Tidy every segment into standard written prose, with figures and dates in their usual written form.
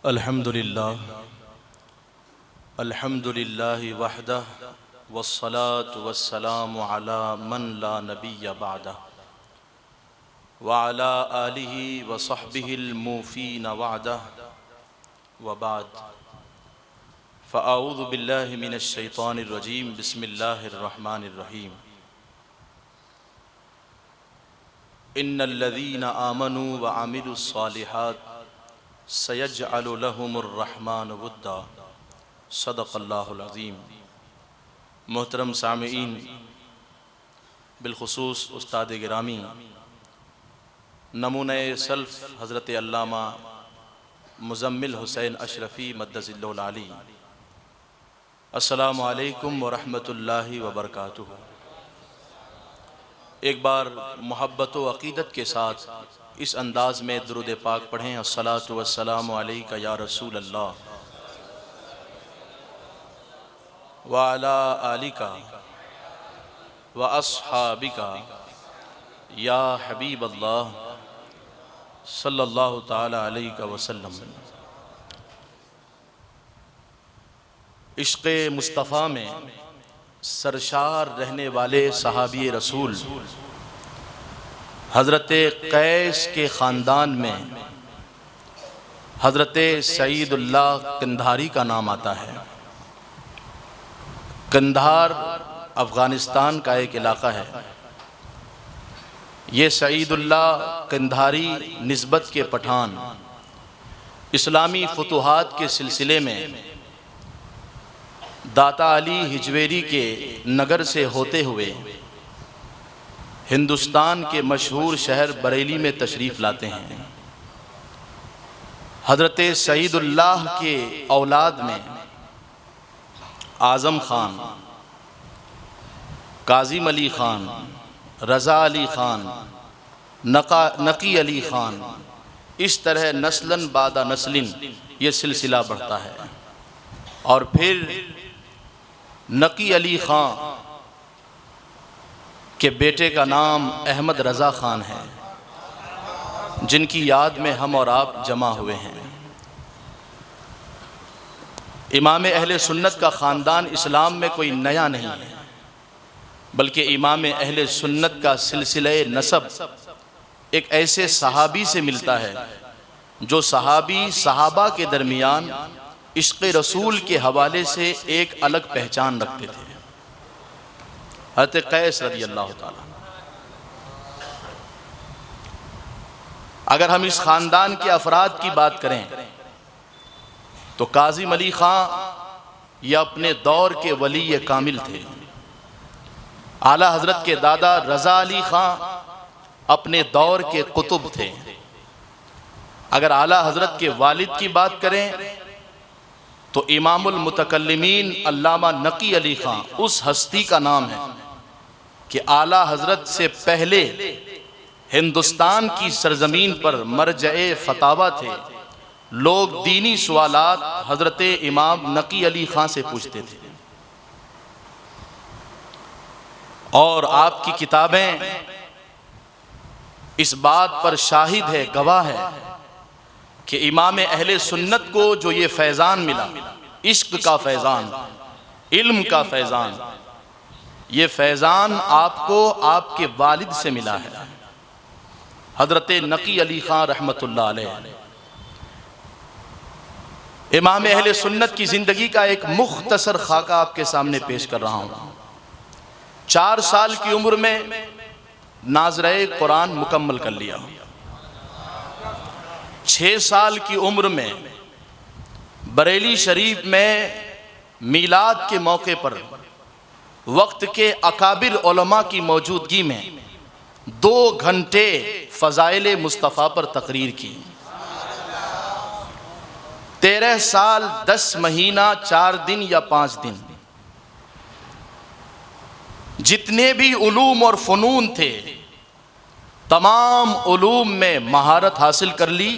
الحمدللہ وحدہ والصلاة والسلام علی من لا نبی بعدہ وعلی آلہ وصحبہ الموفین وعدہ وبعد فاعوذ باللہ من الشیطان الرجیم بسم اللہ الرحمن الرحیم ان الذین آمنوا وعملوا الصالحات سیجعل لهم الرحمن ودا صدق اللہ العظیم۔ محترم سامعین، بالخصوص استاد گرامی، نمونہ سلف حضرت علامہ مزمل حسین اشرفی مدظ اللہ العلی، السلام علیکم ورحمۃ اللہ وبرکاتہ۔ ایک بار محبت و عقیدت کے ساتھ اس انداز میں درود پاک پڑھیں، الصلاۃ والسلام علیک یا رسول اللہ وعلی آلک واصحابک یا حبیب اللہ صلی اللہ تعالی علیہ وسلم۔ عشق مصطفیٰ میں سرشار رہنے والے صحابی رسول حضرت قیس کے خاندان میں حضرت سعید اللہ قندھاری کا نام آتا ہے۔ قندھار افغانستان کا ایک علاقہ ہے۔ یہ سعید اللہ قندھاری نسبت کے پٹھان اسلامی فتوحات کے سلسلے میں داتا علی ہجویری کے نگر سے ہوتے ہوئے ہندوستان کے مشہور شہر بریلی میں تشریف لاتے ہیں۔ حضرت سعید اللہ کے اولاد میں اعظم خان، کاظم علی خان، رضا علی خان، نقی علی خان، اس طرح نسلاً بعد نسلاً یہ سلسلہ بڑھتا ہے۔ اور پھر نقی علی خان کے بیٹے کا نام احمد رضا خان ہے، جن کی یاد میں ہم اور آپ جمع ہوئے ہیں۔ امام اہل سنت کا خاندان اسلام میں کوئی نیا نہیں ہے، بلکہ امام اہل سنت کا سلسلہ نسب ایک ایسے صحابی سے ملتا ہے جو صحابی صحابہ کے درمیان عشق رسول کے حوالے سے ایک الگ پہچان رکھتے تھے، حضرت قیس رضی اللہ تعالیٰ۔ اگر ہم اس خاندان کے افراد کی بات کریں تو کاظم علی خان یہ اپنے دور کے ولی کامل تھے۔ اعلیٰ حضرت کے دادا رضا علی خان اپنے دور کے قطب تھے۔ اگر اعلیٰ حضرت کے والد کی بات کریں تو امام المتکلمین علامہ نقی علی خان اس ہستی کا نام ہے کہ اعلیٰ حضرت سے پہلے ہندوستان کی سرزمین پر مرجع فتاویٰ تھے۔ لوگ دینی سوالات حضرت امام نقی علی خان سے پوچھتے تھے، اور آپ کی کتابیں اس بات پر شاہد ہے، گواہ ہے کہ امام اہل سنت کو جو یہ فیضان ملا، عشق کا فیضان، علم کا فیضان، یہ فیضان آپ کو آپ کے والد سے ملا ہے، حضرت نقی علی خان رحمت اللہ علیہ۔ امام اہل سنت کی زندگی کا ایک مختصر خاکہ آپ کے سامنے پیش کر رہا ہوں۔ 4 سال کی عمر میں ناظرہ قرآن مکمل کر لیا۔ 6 سال کی عمر میں بریلی شریف میں میلاد کے موقع پر وقت کے اکابر علماء کی موجودگی میں 2 گھنٹے فضائل مصطفیٰ پر تقریر کی۔ 13 سال 10 مہینہ 4 دن یا 5 دن جتنے بھی علوم اور فنون تھے تمام علوم میں مہارت حاصل کر لی،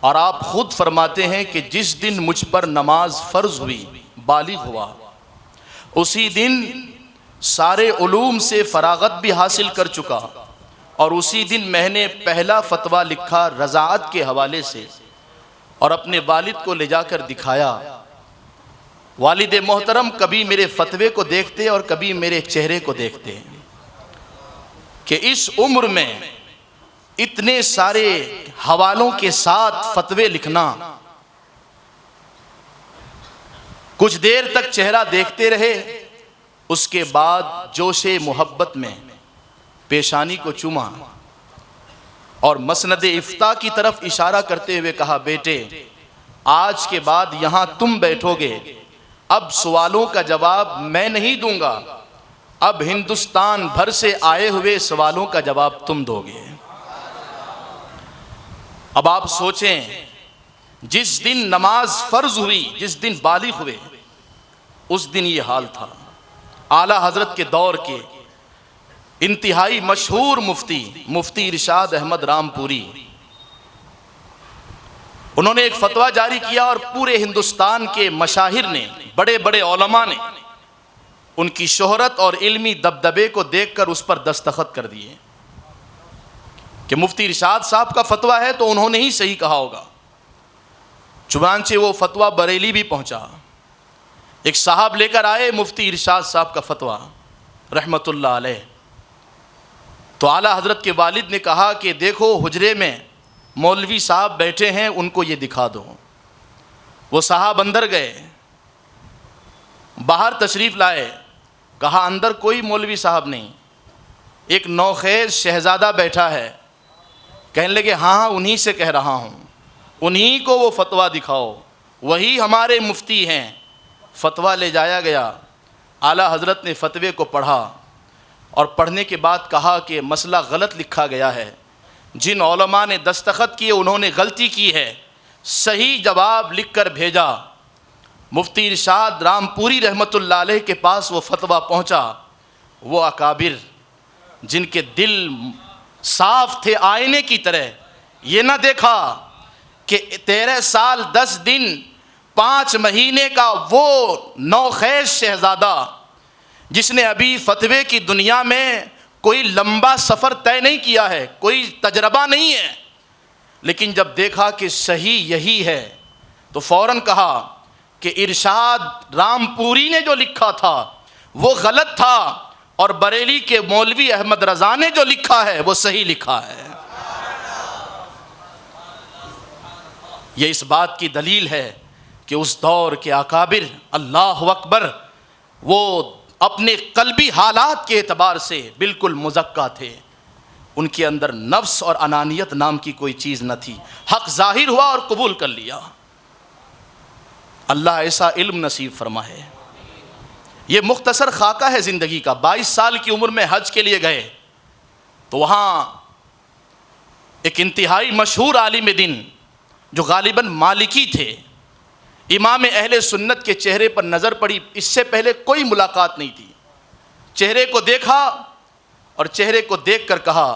اور آپ خود فرماتے ہیں کہ جس دن مجھ پر نماز فرض ہوئی، بالغ ہوا، اسی دن سارے علوم سے فراغت بھی حاصل کر چکا، اور اسی دن میں نے پہلا فتویٰ لکھا رضاعت کے حوالے سے، اور اپنے والد کو لے جا کر دکھایا۔ والد محترم کبھی میرے فتوے کو دیکھتے اور کبھی میرے چہرے کو دیکھتے کہ اس عمر میں اتنے سارے حوالوں کے ساتھ فتوے لکھنا۔ کچھ دیر تک چہرہ دیکھتے رہے، اس کے بعد جوش محبت میں پیشانی کو چوما اور مسند افتاء کی طرف اشارہ کرتے ہوئے کہا، بیٹے آج کے بعد یہاں تم بیٹھو گے، اب سوالوں کا جواب میں نہیں دوں گا، اب ہندوستان بھر سے آئے ہوئے سوالوں کا جواب تم دو گے۔ اب آپ سوچیں، جس دن نماز فرض ہوئی، جس دن بالغ ہوئے، اس دن یہ حال تھا۔ اعلیٰ حضرت کے دور کے انتہائی مشہور مفتی ارشاد احمد رام پوری، انہوں نے ایک فتویٰ جاری کیا اور پورے ہندوستان کے مشاہیر نے، بڑے بڑے علماء نے ان کی شہرت اور علمی دبدبے کو دیکھ کر اس پر دستخط کر دیے کہ مفتی ارشاد صاحب کا فتویٰ ہے تو انہوں نے ہی صحیح کہا ہوگا۔ چنانچہ وہ فتویٰ بریلی بھی پہنچا، ایک صاحب لے کر آئے مفتی ارشاد صاحب کا فتویٰ رحمت اللہ علیہ، تو اعلیٰ حضرت کے والد نے کہا کہ دیکھو حجرے میں مولوی صاحب بیٹھے ہیں، ان کو یہ دکھا دو۔ وہ صاحب اندر گئے، باہر تشریف لائے، کہا اندر کوئی مولوی صاحب نہیں، ایک نوخیز شہزادہ بیٹھا ہے۔ کہنے لگے ہاں انہی سے کہہ رہا ہوں، انہی کو وہ فتویٰ دکھاؤ، وہی ہمارے مفتی ہیں۔ فتویٰ لے جایا گیا، اعلیٰ حضرت نے فتوے کو پڑھا اور پڑھنے کے بعد کہا کہ مسئلہ غلط لکھا گیا ہے، جن علماء نے دستخط کیے انہوں نے غلطی کی ہے، صحیح جواب لکھ کر بھیجا۔ مفتی ارشاد رام پوری رحمت اللہ علیہ کے پاس وہ فتویٰ پہنچا۔ وہ اکابر جن کے دل صاف تھے آئینے کی طرح، یہ نہ دیکھا کہ 13 سال 10 دن 5 مہینے کا وہ نوخیز شہزادہ جس نے ابھی فتوے کی دنیا میں کوئی لمبا سفر طے نہیں کیا ہے، کوئی تجربہ نہیں ہے، لیکن جب دیکھا کہ صحیح یہی ہے تو فوراً کہا کہ ارشاد رام پوری نے جو لکھا تھا وہ غلط تھا اور بریلی کے مولوی احمد رضا نے جو لکھا ہے وہ صحیح لکھا ہے۔ یہ اس بات کی دلیل ہے کہ اس دور کے اکابر اللہ اکبر وہ اپنے قلبی حالات کے اعتبار سے بالکل مزکا تھے، ان کے اندر نفس اور انانیت نام کی کوئی چیز نہ تھی، حق ظاہر ہوا اور قبول کر لیا۔ اللہ ایسا علم نصیب فرمائے۔ یہ مختصر خاکہ ہے زندگی کا۔ 22 سال کی عمر میں حج کے لیے گئے تو وہاں ایک انتہائی مشہور عالم دین جو غالباً مالکی تھے، امام اہل سنت کے چہرے پر نظر پڑی، اس سے پہلے کوئی ملاقات نہیں تھی، چہرے کو دیکھا اور چہرے کو دیکھ کر کہا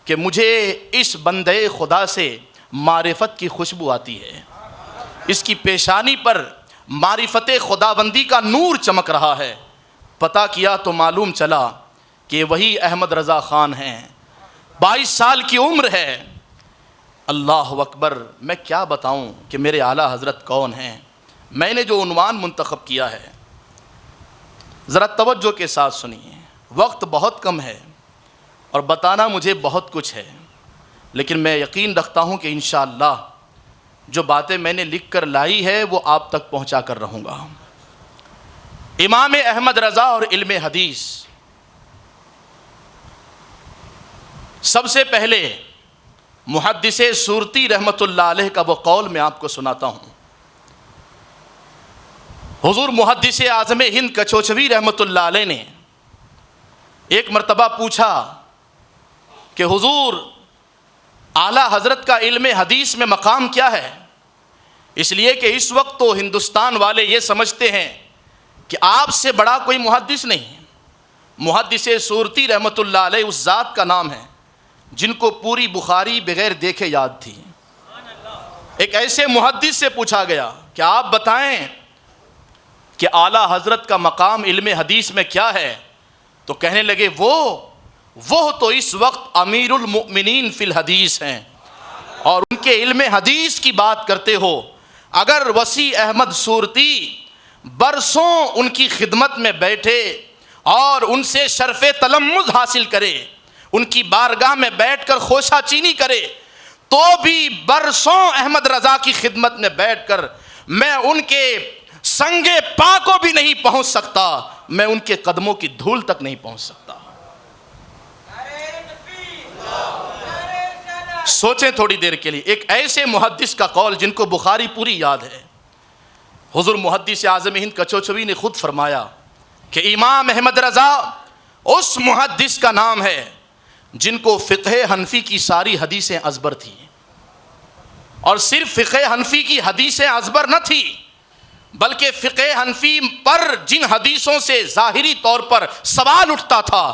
کہ مجھے اس بندے خدا سے معرفت کی خوشبو آتی ہے، اس کی پیشانی پر معرفت خداوندی کا نور چمک رہا ہے۔ پتہ کیا تو معلوم چلا کہ وہی احمد رضا خان ہیں، 22 سال کی عمر ہے۔ اللہ اکبر، میں کیا بتاؤں کہ میرے اعلیٰ حضرت کون ہیں۔ میں نے جو عنوان منتخب کیا ہے ذرا توجہ کے ساتھ سنیے، وقت بہت کم ہے اور بتانا مجھے بہت کچھ ہے، لیکن میں یقین رکھتا ہوں کہ انشاءاللہ جو باتیں میں نے لکھ کر لائی ہے وہ آپ تک پہنچا کر رہوں گا۔ امام احمد رضا اور علم حدیث، سب سے پہلے محدث سورتی رحمت اللہ علیہ کا وہ قول میں آپ کو سناتا ہوں۔ حضور محدث اعظم ہند کچوچوی رحمت اللہ علیہ نے ایک مرتبہ پوچھا کہ حضور اعلیٰ حضرت کا علم حدیث میں مقام کیا ہے؟ اس لیے کہ اس وقت تو ہندوستان والے یہ سمجھتے ہیں کہ آپ سے بڑا کوئی محدث نہیں۔ محدث سورتی رحمت اللہ علیہ اس ذات کا نام ہے جن کو پوری بخاری بغیر دیکھے یاد تھی۔ ایک ایسے محدث سے پوچھا گیا کہ آپ بتائیں کہ اعلیٰ حضرت کا مقام علم حدیث میں کیا ہے؟ تو کہنے لگے وہ تو اس وقت امیر المؤمنین فی الحدیث ہیں، اور ان کے علم حدیث کی بات کرتے ہو، اگر وسیع احمد صورتی برسوں ان کی خدمت میں بیٹھے اور ان سے شرف تلمذ حاصل کرے، ان کی بارگاہ میں بیٹھ کر خوشہ چینی کرے، تو بھی برسوں احمد رضا کی خدمت میں بیٹھ کر میں ان کے سنگ پا کو بھی نہیں پہنچ سکتا، میں ان کے قدموں کی دھول تک نہیں پہنچ سکتا۔ سوچیں تھوڑی دیر کے لیے، ایک ایسے محدث کا قول جن کو بخاری پوری یاد ہے، حضور محدث اعظم ہند کچوچوی نے خود فرمایا کہ امام احمد رضا اس محدث کا نام ہے جن کو فقہ حنفی کی ساری حدیثیں ازبر تھیں، اور صرف فقہ حنفی کی حدیثیں ازبر نہ تھی، بلکہ فقہ حنفی پر جن حدیثوں سے ظاہری طور پر سوال اٹھتا تھا،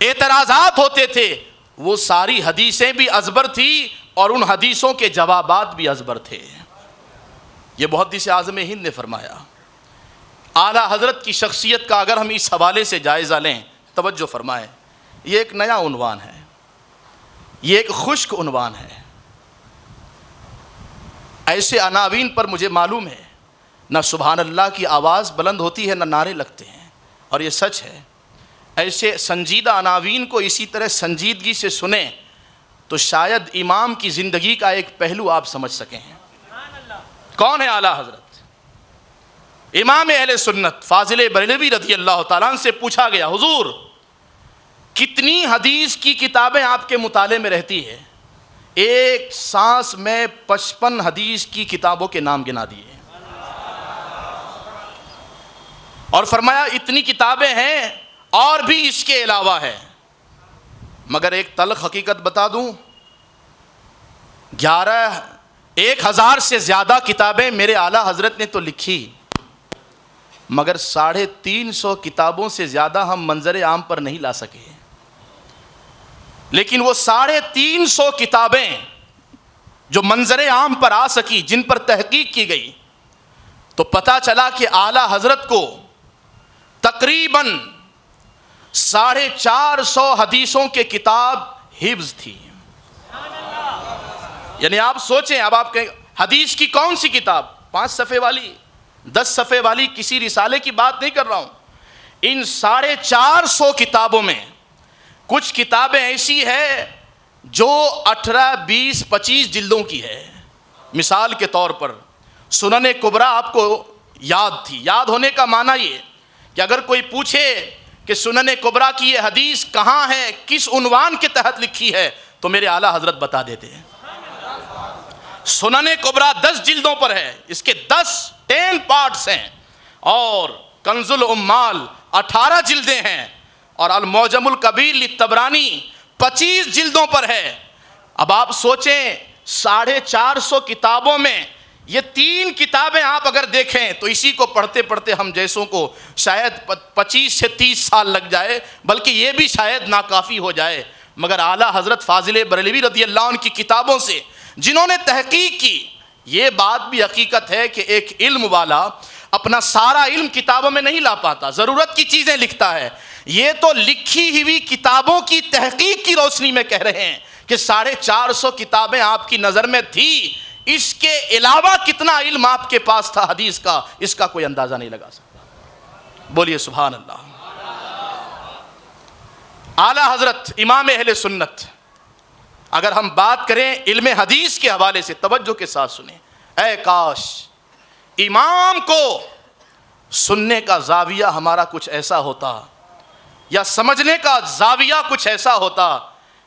اعتراضات ہوتے تھے، وہ ساری حدیثیں بھی ازبر تھی اور ان حدیثوں کے جوابات بھی ازبر تھے۔ یہ محدث اعظم ہند نے فرمایا۔ اعلیٰ حضرت کی شخصیت کا اگر ہم اس حوالے سے جائزہ لیں، توجہ فرمائیں، یہ ایک نیا عنوان ہے، یہ ایک خشک عنوان ہے۔ ایسے عناوین پر مجھے معلوم ہے نہ سبحان اللہ کی آواز بلند ہوتی ہے نہ نعرے لگتے ہیں، اور یہ سچ ہے۔ ایسے سنجیدہ عناوین کو اسی طرح سنجیدگی سے سنیں تو شاید امام کی زندگی کا ایک پہلو آپ سمجھ سکیں۔ کون ہے اعلیٰ حضرت؟ امام اہل سنت فاضل بریلوی رضی اللہ تعالیٰ عنہ سے پوچھا گیا، حضور کتنی حدیث کی کتابیں آپ کے مطالعے میں رہتی ہے؟ ایک سانس میں 55 حدیث کی کتابوں کے نام گنا دیے، اور فرمایا اتنی کتابیں ہیں اور بھی اس کے علاوہ ہے، مگر ایک تلخ حقیقت بتا دوں، 1000 سے زیادہ کتابیں میرے اعلیٰ حضرت نے تو لکھی، مگر 350 کتابوں سے زیادہ ہم منظر عام پر نہیں لا سکے۔ لیکن وہ 350 کتابیں جو منظر عام پر آ سکی، جن پر تحقیق کی گئی، تو پتہ چلا کہ اعلیٰ حضرت کو تقریباً 450 حدیثوں کے کتاب حفظ تھی۔ یعنی آپ سوچیں، اب آپ کہیں حدیث کی کون سی کتاب؟ 5 صفحے والی، 10 صفحے والی کسی رسالے کی بات نہیں کر رہا ہوں۔ ان 450 کتابوں میں کچھ کتابیں ایسی ہیں جو 18, 20, 25 جلدوں کی ہے۔ مثال کے طور پر سنن کبریٰ آپ کو یاد تھی۔ یاد ہونے کا معنی یہ کہ اگر کوئی پوچھے کہ سنن کبریٰ کی یہ حدیث کہاں ہے، کس عنوان کے تحت لکھی ہے، تو میرے اعلیٰ حضرت بتا دیتے ہیں۔ سنن کبریٰ 10 جلدوں پر ہے، اس کے 10 پارٹس ہیں، اور کنز العمال 18 جلدیں ہیں، اور المعجم الکبیر للطبرانی 25 جلدوں پر ہے۔ اب آپ سوچیں 450 کتابوں میں یہ 3 کتابیں آپ اگر دیکھیں تو اسی کو پڑھتے پڑھتے ہم جیسوں کو شاید 25 سے 30 سال لگ جائے، بلکہ یہ بھی شاید ناکافی ہو جائے۔ مگر اعلیٰ حضرت فاضل بریلوی رضی اللہ عنہ کی کتابوں سے جنہوں نے تحقیق کی، یہ بات بھی حقیقت ہے کہ ایک علم والا اپنا سارا علم کتابوں میں نہیں لا پاتا، ضرورت کی چیزیں لکھتا ہے۔ یہ تو لکھی ہوئی کتابوں کی تحقیق کی روشنی میں کہہ رہے ہیں کہ 450 کتابیں آپ کی نظر میں تھی، اس کے علاوہ کتنا علم آپ کے پاس تھا حدیث کا، اس کا کوئی اندازہ نہیں لگا سکتا۔ بولیے سبحان اللہ۔ اعلیٰ حضرت امام اہل سنت، اگر ہم بات کریں علم حدیث کے حوالے سے، توجہ کے ساتھ سنیں، اے کاش امام کو سننے کا زاویہ ہمارا کچھ ایسا ہوتا، یا سمجھنے کا زاویہ کچھ ایسا ہوتا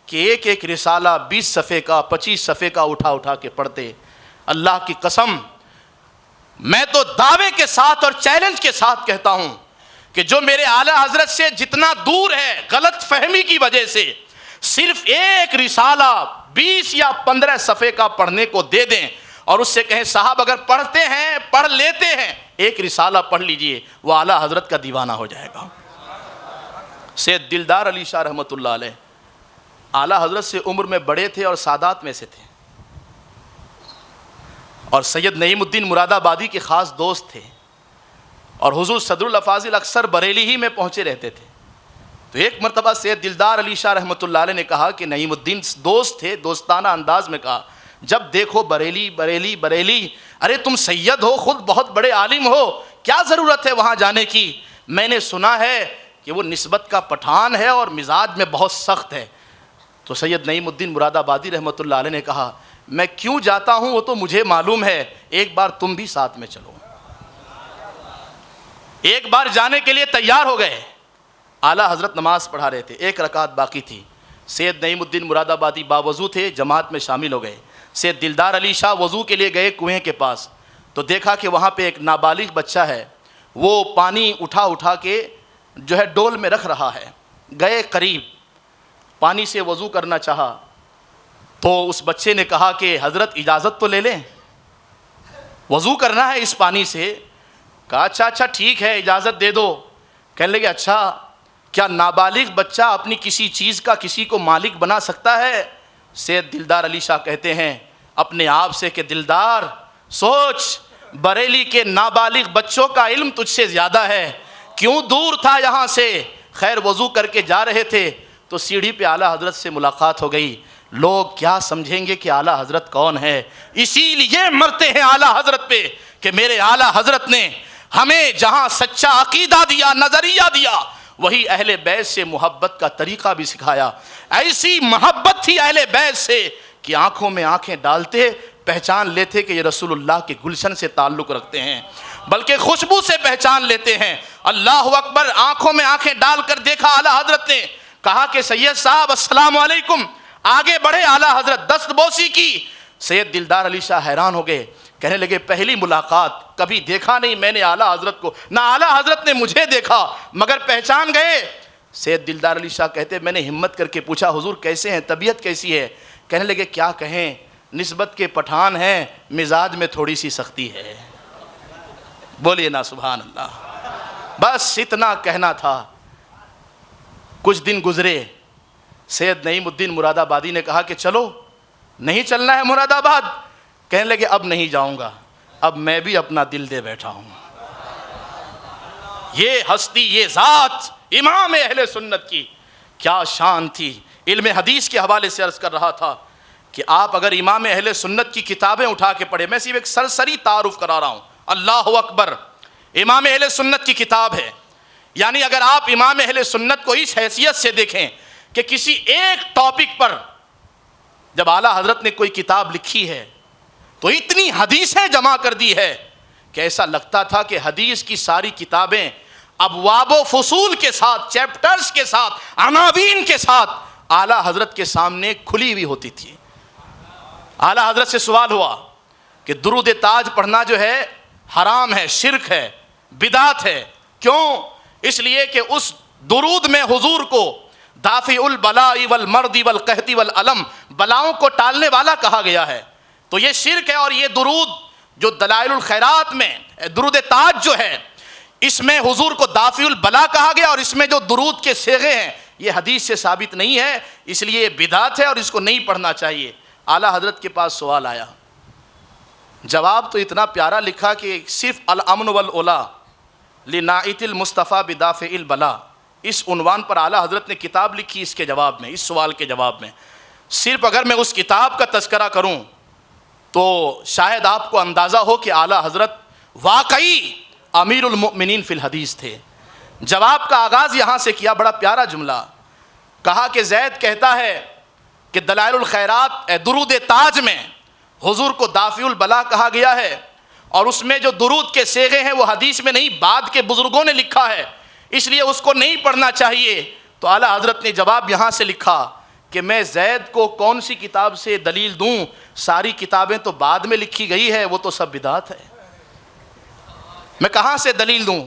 کہ ایک ایک رسالہ 20 صفحے کا 25 صفحے کا اٹھا کے پڑھتے۔ اللہ کی قسم، میں تو دعوے کے ساتھ اور چیلنج کے ساتھ کہتا ہوں کہ جو میرے اعلیٰ حضرت سے جتنا دور ہے غلط فہمی کی وجہ سے، صرف ایک رسالہ 20 یا 15 صفحے کا پڑھنے کو دے دیں اور اس سے کہیں صاحب اگر پڑھتے ہیں پڑھ لیتے ہیں، ایک رسالہ پڑھ لیجئے، وہ اعلیٰ حضرت کا دیوانہ ہو جائے گا۔ سید دلدار علی شاہ رحمۃ اللہ علیہ اعلیٰ حضرت سے عمر میں بڑے تھے اور سادات میں سے تھے، اور سید نعیم الدین مراد آبادی کے خاص دوست تھے، اور حضور صدر الافاضل اکثر بریلی ہی میں پہنچے رہتے تھے۔ تو ایک مرتبہ سید دلدار علی شاہ رحمۃ اللہ علیہ نے کہا کہ نعیم الدین دوست تھے، دوستانہ انداز میں کہا جب دیکھو بریلی بریلی بریلی، ارے تم سید ہو، خود بہت بڑے عالم ہو، کیا ضرورت ہے وہاں جانے کی؟ میں نے سنا ہے کہ وہ نسبت کا پٹھان ہے اور مزاج میں بہت سخت ہے۔ تو سید نعیم الدین مراد آبادی رحمۃ اللہ علیہ نے کہا میں کیوں جاتا ہوں وہ تو مجھے معلوم ہے، ایک بار تم بھی ساتھ میں چلو۔ ایک بار جانے کے لیے تیار ہو گئے۔ اعلیٰ حضرت نماز پڑھا رہے تھے، ایک رکعت باقی تھی۔ سید نعیم الدین مراد آبادی باوضو تھے، جماعت میں شامل ہو گئے۔ سید دلدار علی شاہ وضو کے لیے گئے کنویں کے پاس، تو دیکھا کہ وہاں پہ ایک نابالغ بچہ ہے، وہ پانی اٹھا اٹھا کے جو ہے ڈول میں رکھ رہا ہے۔ گئے قریب، پانی سے وضو کرنا چاہا تو اس بچے نے کہا کہ حضرت اجازت تو لے لیں، وضو کرنا ہے اس پانی سے۔ کہا اچھا ٹھیک ہے اجازت دے دو۔ کہنے لگے اچھا کیا نابالغ بچہ اپنی کسی چیز کا کسی کو مالک بنا سکتا ہے؟ سید دلدار علی شاہ کہتے ہیں اپنے آپ سے کہ دلدار سوچ، بریلی کے نابالغ بچوں کا علم تجھ سے زیادہ ہے، کیوں دور تھا یہاں سے؟ خیر وضو کر کے جا رہے تھے تو سیڑھی پہ اعلیٰ حضرت سے ملاقات ہو گئی۔ لوگ کیا سمجھیں گے کہ اعلیٰ حضرت کون ہے، اسی لیے مرتے ہیں اعلیٰ حضرت پہ کہ میرے اعلیٰ حضرت نے ہمیں جہاں سچا عقیدہ دیا، نظریہ دیا، وہی اہل بیت سے محبت کا طریقہ بھی سکھایا۔ ایسی محبت تھی اہل بیت سے کہ آنکھوں میں آنکھیں ڈالتے پہچان لیتے کہ یہ رسول اللہ کے گلشن سے تعلق رکھتے ہیں، بلکہ خوشبو سے پہچان لیتے ہیں۔ اللہ اکبر، آنکھوں میں آنکھیں ڈال کر دیکھا اعلیٰ حضرت نے، کہا کہ سید صاحب السلام علیکم، آگے بڑھے اعلیٰ حضرت، دست بوسی کی۔ سید دلدار علی شاہ حیران ہو گئے، کہنے لگے پہلی ملاقات، کبھی دیکھا نہیں میں نے اعلیٰ حضرت کو، نہ اعلیٰ حضرت نے مجھے دیکھا، مگر پہچان گئے۔ سید دلدار علی شاہ کہتے میں نے ہمت کر کے پوچھا حضور کیسے ہیں، طبیعت کیسی ہے؟ کہنے لگے کیا کہیں، نسبت کے پٹھان ہیں، مزاج میں تھوڑی سی سختی ہے۔ بولیے نا سبحان اللہ۔ بس اتنا کہنا تھا۔ کچھ دن گزرے، سید نعیم الدین مراد آبادی نے کہا کہ چلو، نہیں چلنا ہے مراد آباد؟ کہنے لگے اب نہیں جاؤں گا، اب میں بھی اپنا دل دے بیٹھا ہوں۔ یہ ہستی، یہ ذات امام اہل سنت کی کیا شان تھی۔ علم حدیث کے حوالے سے عرض کر رہا تھا کہ آپ اگر امام اہل سنت کی کتابیں اٹھا کے پڑھیں، میں صرف ایک سرسری تعارف کرا رہا ہوں، اللہ اکبر، امام اہل سنت کی کتاب ہے۔ یعنی اگر آپ امام اہل سنت کو اس حیثیت سے دیکھیں کہ کسی ایک ٹاپک پر جب اعلیٰ حضرت نے کوئی کتاب لکھی ہے تو اتنی حدیثیں جمع کر دی ہے کہ ایسا لگتا تھا کہ حدیث کی ساری کتابیں ابواب و فصول کے ساتھ، چیپٹرز کے ساتھ، عناوین کے ساتھ اعلیٰ حضرت کے سامنے کھلی ہوئی ہوتی تھی۔ اعلیٰ حضرت سے سوال ہوا کہ درود تاج پڑھنا جو ہے حرام ہے، شرک ہے، بدعت ہے، کیوں؟ اس لیے کہ اس درود میں حضور کو دافع البلاء والمرض والقحط والالم، بلاؤں کو ٹالنے والا کہا گیا ہے، تو یہ شرک ہے۔ اور یہ درود جو دلائل الخیرات میں درود تاج جو ہے، اس میں حضور کو دافع البلاء کہا گیا، اور اس میں جو درود کے صیغے ہیں یہ حدیث سے ثابت نہیں ہے، اس لیے یہ بدعت ہے اور اس کو نہیں پڑھنا چاہیے۔ اعلیٰ حضرت کے پاس سوال آیا، جواب تو اتنا پیارا لکھا کہ صرف الامن والعلا لناعت المصطفیٰ بدافع البلاء، اس عنوان پر اعلیٰ حضرت نے کتاب لکھی اس کے جواب میں، اس سوال کے جواب میں۔ صرف اگر میں اس کتاب کا تذکرہ کروں تو شاید آپ کو اندازہ ہو کہ اعلیٰ حضرت واقعی امیر المؤمنین فی الحدیث تھے۔ جواب کا آغاز یہاں سے کیا، بڑا پیارا جملہ کہا کہ زید کہتا ہے کہ دلائل الخیرات درود تاج میں حضور کو دافع البلاء کہا گیا ہے، اور اس میں جو درود کے صیغے ہیں وہ حدیث میں نہیں، بعد کے بزرگوں نے لکھا ہے، اس لیے اس کو نہیں پڑھنا چاہیے۔ تو اعلیٰ حضرت نے جواب یہاں سے لکھا کہ میں زید کو کون سی کتاب سے دلیل دوں، ساری کتابیں تو بعد میں لکھی گئی ہے، وہ تو سب بدعت ہے، میں کہاں سے دلیل دوں؟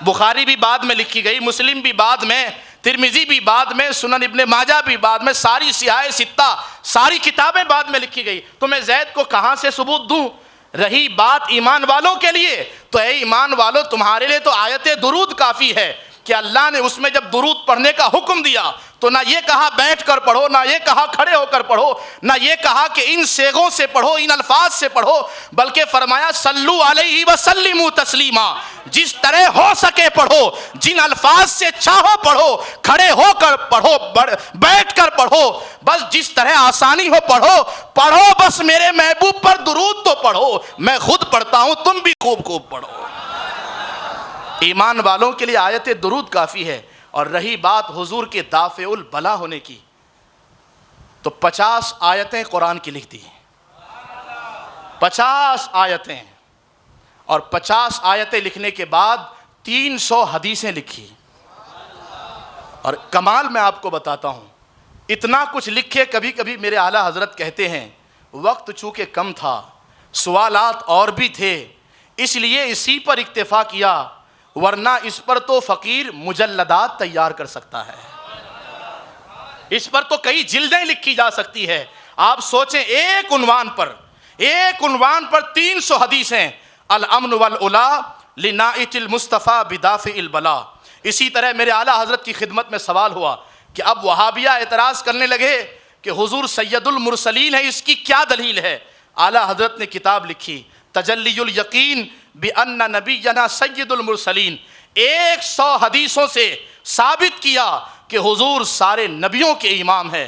بخاری بھی بعد میں لکھی گئی، مسلم بھی بعد میں، ترمذی بھی بعد میں، سنن ابن ماجہ بھی بعد میں، ساری سیاہ ستہ ساری کتابیں بعد میں لکھی گئی، تو میں زید کو کہاں سے ثبوت دوں؟ رہی بات ایمان والوں کے لیے، تو اے ایمان والوں تمہارے لیے تو آیت درود کافی ہے کہ اللہ نے اس میں جب درود پڑھنے کا حکم دیا تو نہ یہ کہا بیٹھ کر پڑھو، نہ یہ کہا کھڑے ہو کر پڑھو، نہ یہ کہا کہ ان صیغوں سے پڑھو، ان الفاظ سے پڑھو، بلکہ فرمایا صلو علیہ وسلموا تسلیما، جس طرح ہو سکے پڑھو، جن الفاظ سے چاہو پڑھو، کھڑے ہو کر پڑھو، بیٹھ کر پڑھو، بس جس طرح آسانی ہو پڑھو، پڑھو بس میرے محبوب پر درود تو پڑھو، میں خود پڑھتا ہوں، تم بھی خوب خوب پڑھو۔ ایمان والوں کے لیے آیت درود کافی ہے۔ اور رہی بات حضور کے دافع البلا ہونے کی، تو 50 آیتیں قرآن کی لکھ دی، 50 آیتیں، اور 50 آیتیں لکھنے کے بعد 300 حدیثیں لکھی۔ اور کمال میں آپ کو بتاتا ہوں، اتنا کچھ لکھے، کبھی کبھی میرے اعلیٰ حضرت کہتے ہیں وقت چونکہ کم تھا، سوالات اور بھی تھے، اس لیے اسی پر اکتفا کیا، ورنہ اس پر تو فقیر مجلدات تیار کر سکتا ہے، اس پر تو کئی جلدیں لکھی جا سکتی ہے۔ آپ سوچیں ایک عنوان پر 300 حدیثیں، الامن والعلا لنائت المصطفیٰ بدافع البلا۔ اسی طرح میرے اعلیٰ حضرت کی خدمت میں سوال ہوا کہ اب وہابیہ اعتراض کرنے لگے کہ حضور سید المرسلین ہے، اس کی کیا دلیل ہے؟ اعلیٰ حضرت نے کتاب لکھی تجلی الیقین بأن نبینا سید المرسلین، 100 حدیثوں سے ثابت کیا کہ حضور سارے نبیوں کے امام ہے۔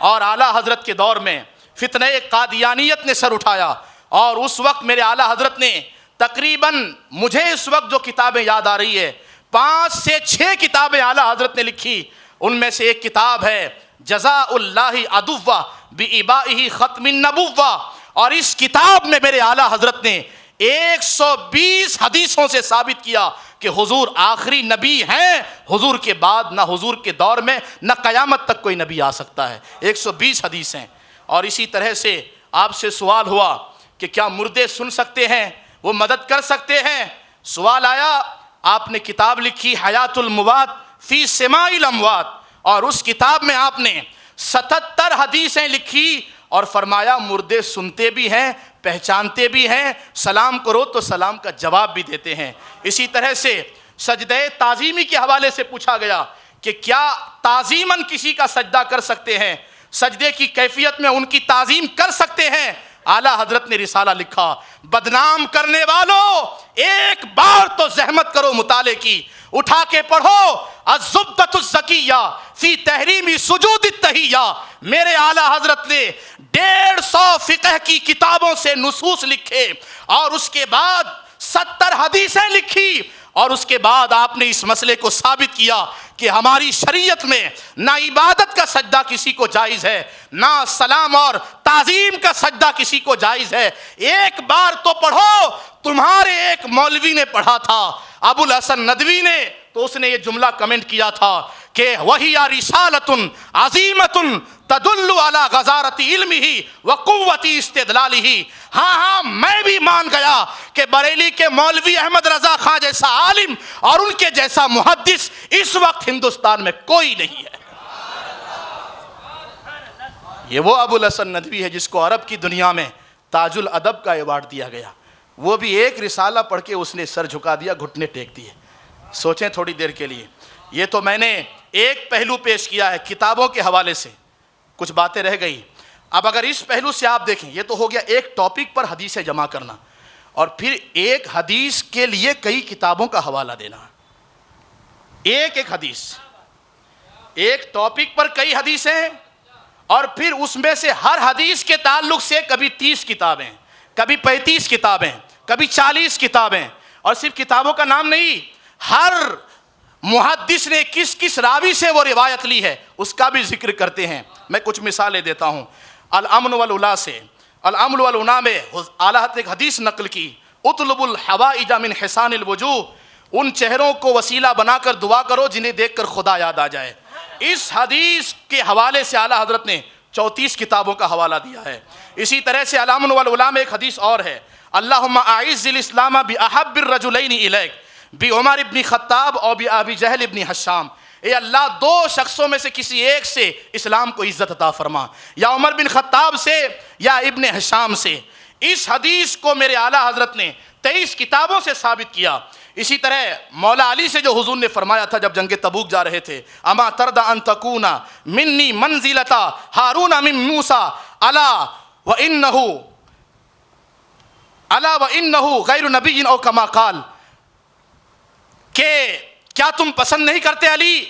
اور اعلیٰ حضرت کے دور میں فتنہ قادیانیت نے سر اٹھایا، اور اس وقت میرے اعلیٰ حضرت نے تقریباً، مجھے اس وقت جو کتابیں یاد آ رہی ہے، 5 سے 6 کتابیں اعلیٰ حضرت نے لکھی۔ ان میں سے ایک کتاب ہے جزاء اللہ عدوہ بإبائہ ختم النبوہ، اور اس کتاب میں میرے اعلیٰ حضرت نے 120 حدیثوں سے ثابت کیا کہ حضور آخری نبی ہیں، حضور کے بعد نہ حضور کے دور میں نہ قیامت تک کوئی نبی آ سکتا ہے، 120 حدیثیں۔ اور اسی طرح سے آپ سے سوال ہوا کہ کیا مردے سن سکتے ہیں، وہ مدد کر سکتے ہیں؟ سوال آیا، آپ نے کتاب لکھی حیات الموات فی سماع الاموات، اور اس کتاب میں آپ نے 77 حدیثیں لکھی، اور فرمایا مردے سنتے بھی ہیں، پہچانتے بھی ہیں، سلام کرو تو سلام کا جواب بھی دیتے ہیں۔ اسی طرح سے سجدہ تعظیمی کے حوالے سے پوچھا گیا کہ کیا تعظیماً کسی کا سجدہ کر سکتے ہیں، سجدے کی کیفیت میں ان کی تعظیم کر سکتے ہیں؟ اعلیٰ حضرت نے رسالہ لکھا، بدنام کرنے والوں ایک بار تو زحمت کرو مطالعے کی، اٹھا کے پڑھو الزبدۃ الزکیہ فی تحریم سجود التحیہ۔ میرے اعلیٰ حضرت نے 150 فقہ کی کتابوں سے نصوص لکھے، اور اس کے بعد 70 حدیثیں لکھی، اور اس کے بعد آپ نے اس مسئلے کو ثابت کیا کہ ہماری شریعت میں نہ عبادت کا سجدہ کسی کو جائز ہے، نہ سلام اور تعظیم کا سجدہ کسی کو جائز ہے۔ ایک بار تو پڑھو، تمہارے ایک مولوی نے پڑھا تھا ابو الحسن ندوی نے، تو اس نے یہ جملہ کمنٹ کیا تھا کہ وَهِيَ رِسَالَةٌ عَظِيمَةٌ تَدُلُّ عَلَى غَزَارَةِ عِلْمِهِ وَقُوَّةِ اسْتِدْلَالِهِ۔ ہاں میں بھی مان گیا کہ بریلی کے مولوی احمد رضا خان جیسا عالم اور ان کے جیسا محدث اس وقت ہندوستان میں کوئی نہیں ہے۔ یہ وہ ابو الحسن ندوی ہے جس کو عرب کی دنیا میں تاج الادب کا ایوارڈ دیا گیا، وہ بھی ایک رسالہ پڑھ کے اس نے سر جھکا دیا، گھٹنے ٹیک دیے۔ سوچیں تھوڑی دیر کے لیے، یہ تو میں نے ایک پہلو پیش کیا ہے کتابوں کے حوالے سے، کچھ باتیں رہ گئی۔ اب اگر اس پہلو سے آپ دیکھیں، یہ تو ہو گیا ایک ٹاپک پر حدیثیں جمع کرنا، اور پھر ایک حدیث کے لیے کئی کتابوں کا حوالہ دینا۔ ایک حدیث، ایک ٹاپک پر کئی حدیثیں، اور پھر اس میں سے ہر حدیث کے تعلق سے کبھی 30 کتابیں، کبھی 35 کتابیں، کبھی 40 کتابیں، اور صرف کتابوں کا نام نہیں، ہر محدث نے کس کس راوی سے وہ روایت لی ہے اس کا بھی ذکر کرتے ہیں۔ میں کچھ مثالیں دیتا ہوں۔ الامن والعلا سے، الامن والعلا میں اعلیٰ حضرت ایک حدیث نقل کی، اطلب الحوائج من حسان الوجوہ، ان چہروں کو وسیلہ بنا کر دعا کرو جنہیں دیکھ کر خدا یاد آ جائے۔ اس حدیث کے حوالے سے اعلیٰ حضرت نے 34 کتابوں کا حوالہ دیا ہے۔ اسی طرح سے الامن والعلا میں ایک حدیث اور ہے، اللہم اعز الاسلام باحب الرجلین الیک، بعمر ابن خطاب اور بابی جہل ابن حشام۔ اے اللہ، 2 شخصوں میں سے کسی ایک سے اسلام کو عزت عطا فرما، یا عمر بن خطاب سے یا ابن حشام سے۔ اس حدیث کو میرے اعلیٰ حضرت نے 23 کتابوں سے ثابت کیا۔ اسی طرح مولا علی سے جو حضور نے فرمایا تھا جب جنگ تبوک جا رہے تھے، اما ترد ان تکون منی منزلتا ہارون من موسیٰ الا وانہ غیر نبی او کما قال، کہ کیا تم پسند نہیں کرتے علی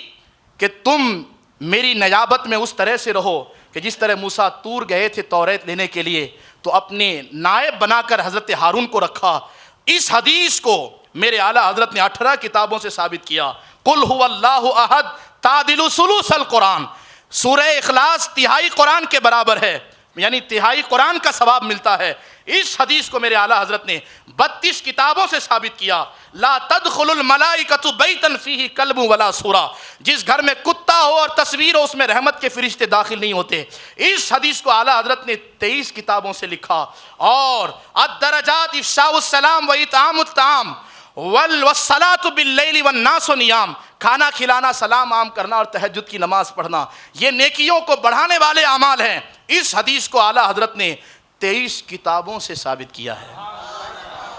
کہ تم میری نیابت میں اس طرح سے رہو کہ جس طرح موسیٰ طور گئے تھے توریت لینے کے لیے تو اپنے نائب بنا کر حضرت ہارون کو رکھا۔ اس حدیث کو میرے اعلیٰ حضرت نے 18 کتابوں سے ثابت کیا۔ قل هو اللہ احد تعدل ثلث القرآن، سورہ اخلاص تہائی قرآن کے برابر ہے، یعنی تہائی قرآن کا ثواب ملتا ہے۔ اس حدیث کو میرے اعلیٰ حضرت نے 32 کتابوں سے ثابت کیا۔ لا تدخل الملائکۃ بیتا فیہ کلب ولا سورہ، جس گھر میں کتا ہو اور تصویر ہو اس میں رحمت کے فرشتے داخل نہیں ہوتے۔ اس حدیث کو اعلیٰ حضرت نے 23 کتابوں سے لکھا۔ اور الدرجات افشاء السلام و اطعام الطعام والصلاۃ باللیل والناس نیام، کھانا کھلانا، سلام عام کرنا اور تہجد کی نماز پڑھنا، یہ نیکیوں کو بڑھانے والے اعمال ہیں۔ اس حدیث کو اعلیٰ حضرت نے 23 کتابوں سے ثابت کیا ہے۔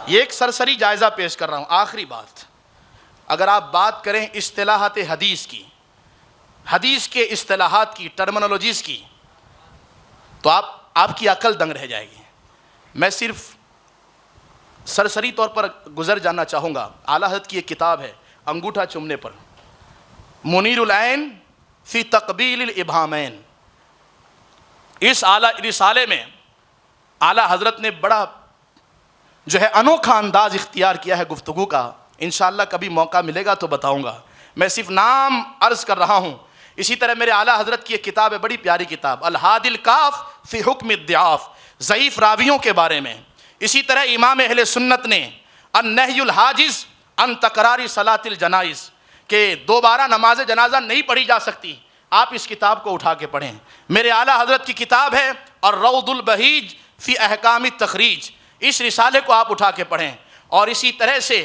یہ ایک سرسری جائزہ پیش کر رہا ہوں۔ آخری بات، اگر آپ بات کریں اصطلاحات حدیث کی، حدیث کے اصطلاحات کی، ٹرمنالوجیز کی، تو آپ کی عقل دنگ رہ جائے گی۔ میں صرف سرسری طور پر گزر جانا چاہوں گا۔ اعلیٰ حضرت کی ایک کتاب ہے انگوٹھا چومنے پر، منیر العین فی تقبیل الابہامین۔ اس رسالے میں اعلیٰ حضرت نے بڑا انوکھا انداز اختیار کیا ہے گفتگو کا۔ انشاءاللہ کبھی موقع ملے گا تو بتاؤں گا، میں صرف نام عرض کر رہا ہوں۔ اسی طرح میرے اعلیٰ حضرت کی ایک کتاب ہے، بڑی پیاری کتاب، الہادی الکاف فی حکم الضعاف، ضعیف راویوں کے بارے میں۔ اسی طرح امام اہل سنت نے النہی الحاجز عن تکرار صلاۃ الجنائز، کہ دوبارہ نماز جنازہ نہیں پڑھی جا سکتی، آپ اس کتاب کو اٹھا کے پڑھیں۔ میرے اعلیٰ حضرت کی کتاب ہے الروض البہیج فی احکام التخریج، اس رسالے کو آپ اٹھا کے پڑھیں۔ اور اسی طرح سے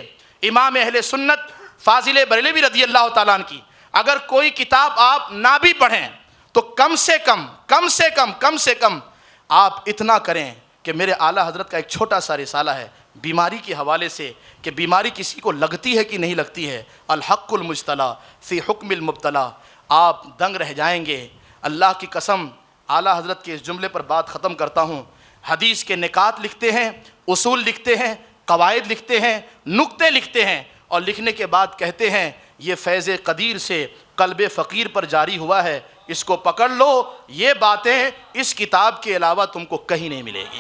امام اہل سنت فاضل بریلوی رضی اللہ تعالیٰ عنہ کی اگر کوئی کتاب آپ نہ بھی پڑھیں تو کم سے کم آپ اتنا کریں کہ میرے اعلیٰ حضرت کا ایک چھوٹا سا رسالہ ہے بیماری کے حوالے سے، کہ بیماری کسی کو لگتی ہے کہ نہیں لگتی ہے، الحق المجتلی فی حکم المبتلا، آپ دنگ رہ جائیں گے۔ اللہ کی قسم، اعلیٰ حضرت کے اس جملے پر بات ختم کرتا ہوں۔ حدیث کے نکات لکھتے ہیں، اصول لکھتے ہیں، قواعد لکھتے ہیں، نکتے لکھتے ہیں، اور لکھنے کے بعد کہتے ہیں یہ فیض قدیر سے قلب فقیر پر جاری ہوا ہے، اس کو پکڑ لو، یہ باتیں اس کتاب کے علاوہ تم کو کہیں نہیں ملے گی۔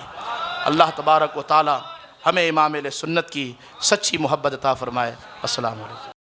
اللہ تبارک و تعالی ہمیں امام اہل سنت کی سچی محبت عطا فرمائے۔ السلام علیکم۔